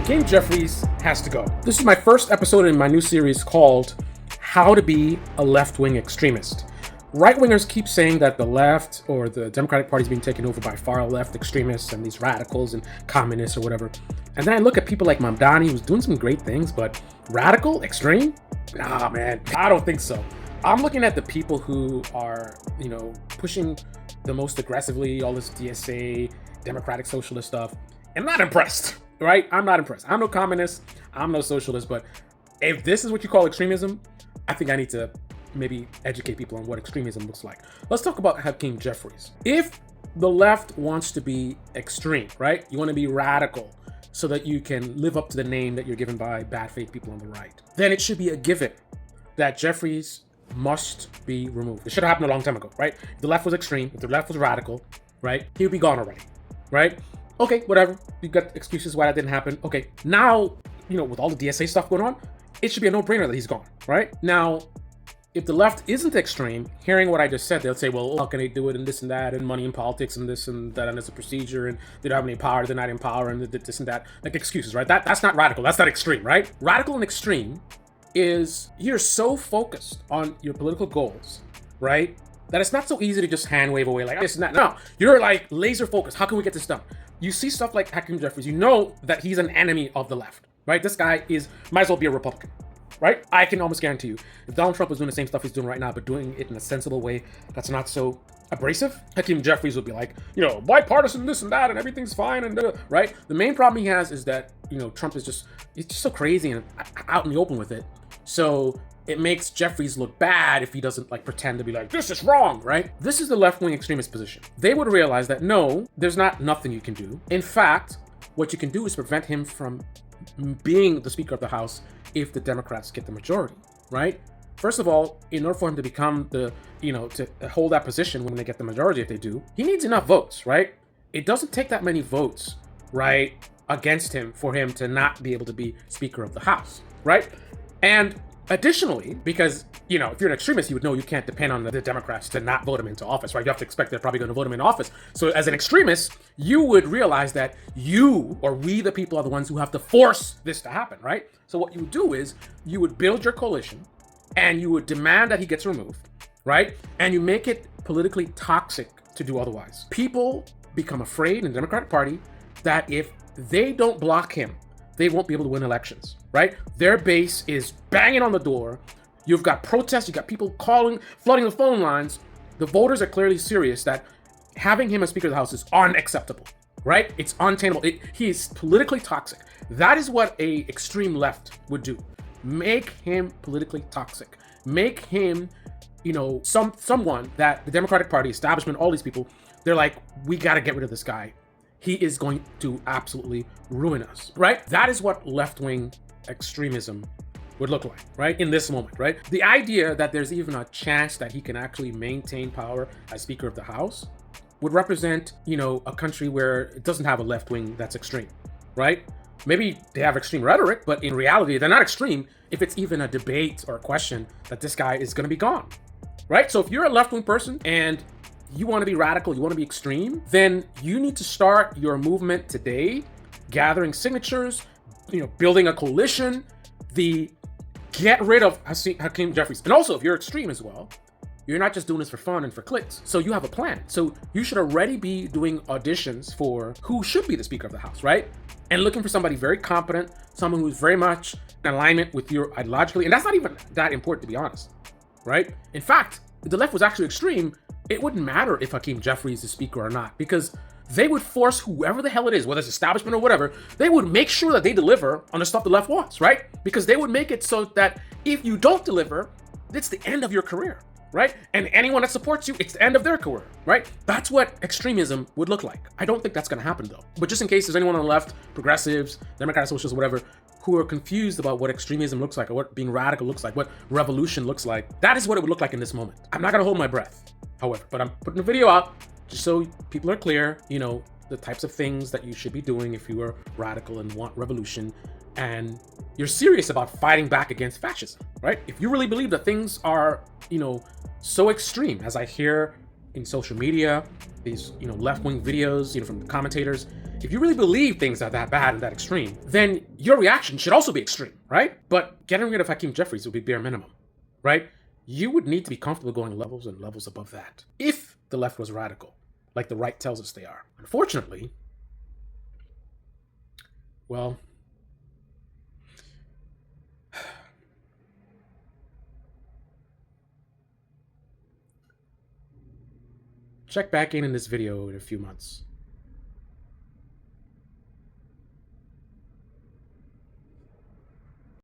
Hakeem Jeffries has to go. This is my first episode in my new series called How to Be a Left-Wing Extremist. Right-wingers keep saying that the left or the Democratic Party is being taken over by far-left extremists and these radicals and communists or whatever. And then I look at people like Mamdani, who's doing some great things, but radical, extreme? Nah, man, I don't think so. I'm looking at the people who are, pushing the most aggressively, all this DSA, democratic socialist stuff. I'm not impressed, right? I'm not impressed. I'm no communist, I'm no socialist, but if this is what you call extremism, I think I need to maybe educate people on what extremism looks like. Let's talk about Hakeem Jeffries. If the left wants to be extreme, right? You want to be radical so that you can live up to the name that you're given by bad faith people on the right, then it should be a given that Jeffries must be removed. It should have happened a long time ago, right? If the left was extreme, if the left was radical, right? He would be gone already, right? Okay, whatever. You got excuses why that didn't happen. Okay, now, with all the DSA stuff going on, it should be a no-brainer that he's gone, right? Now, if the left isn't extreme, hearing what I just said, they'll say, well, how can they do it and this and that and money and politics and this and that and it's a procedure and they don't have any power, they're not in power and this and that. Like excuses, right? That's not radical. That's not extreme, right? Radical and extreme is you're so focused on your political goals, right? That it's not so easy to just hand wave away like this and that. No, you're like laser focused. How can we get this done? You see stuff like Hakeem Jeffries, you know that he's an enemy of the left, right? This guy might as well be a Republican. Right? I can almost guarantee you, if Donald Trump was doing the same stuff he's doing right now, but doing it in a sensible way that's not so abrasive, Hakeem Jeffries would be like, bipartisan this and that and everything's fine and right? The main problem he has is that, Trump is just so crazy and out in the open with it. So it makes Jeffries look bad if he doesn't pretend to be like, this is wrong, right? This is the left-wing extremist position. They would realize that no, there's nothing you can do. In fact, what you can do is prevent him from being the Speaker of the House if the Democrats get the majority, right? First of all, in order for him to become to hold that position when they get the majority, if they do, he needs enough votes, right? It doesn't take that many votes, right, against him for him to not be able to be Speaker of the House, right? And additionally, because, if you're an extremist, you would know you can't depend on the Democrats to not vote him into office, right? You have to expect they're probably going to vote him into office. So as an extremist, you would realize that you or we, the people, are the ones who have to force this to happen, right? So what you would do is you would build your coalition and you would demand that he gets removed, right? And you make it politically toxic to do otherwise. People become afraid in the Democratic Party that if they don't block him, they won't be able to win elections, right? Their base is banging on the door. You've got protests, you've got people calling, flooding the phone lines. The voters are clearly serious that having him as Speaker of the House is unacceptable, right? It's untenable. He is politically toxic. That is what a extreme left would do. Make him politically toxic. Make him, someone that the Democratic Party, establishment, all these people, they're like, we got to get rid of this guy. He is going to absolutely ruin us, right? That is what left-wing extremism would look like, right? In this moment, right? The idea that there's even a chance that he can actually maintain power as Speaker of the House would represent, a country where it doesn't have a left wing that's extreme, right? Maybe they have extreme rhetoric, but in reality, they're not extreme if it's even a debate or a question that this guy is going to be gone, right? So if you're a left-wing person and you want to be radical, you want to be extreme, then you need to start your movement today, gathering signatures, building a coalition, get rid of Hakeem Jeffries. And also, if you're extreme as well, you're not just doing this for fun and for clicks. So you have a plan. So you should already be doing auditions for who should be the Speaker of the House, right? And looking for somebody very competent, someone who's very much in alignment with your ideologically. And that's not even that important, to be honest, right? In fact, if the left was actually extreme, it wouldn't matter if Hakeem Jeffries is Speaker or not, because they would force whoever the hell it is, whether it's establishment or whatever, they would make sure that they deliver on the stuff the left wants, right? Because they would make it so that if you don't deliver, it's the end of your career, right? And anyone that supports you, it's the end of their career, right? That's what extremism would look like. I don't think that's going to happen, though. But just in case there's anyone on the left, progressives, Democratic socialists, whatever, who are confused about what extremism looks like or what being radical looks like, what revolution looks like, that is what it would look like in this moment. I'm not going to hold my breath, however, but I'm putting a video out just so people are clear, the types of things that you should be doing if you are radical and want revolution and you're serious about fighting back against fascism, right? If you really believe that things are, so extreme, as I hear in social media, these, left-wing videos, from the commentators, if you really believe things are that bad and that extreme, then your reaction should also be extreme, right? But getting rid of HAKEEM Jeffries would be bare minimum, right? You would need to be comfortable going levels and levels above that if the left was radical, like the right tells us they are. Unfortunately, well, check back in this video in a few months.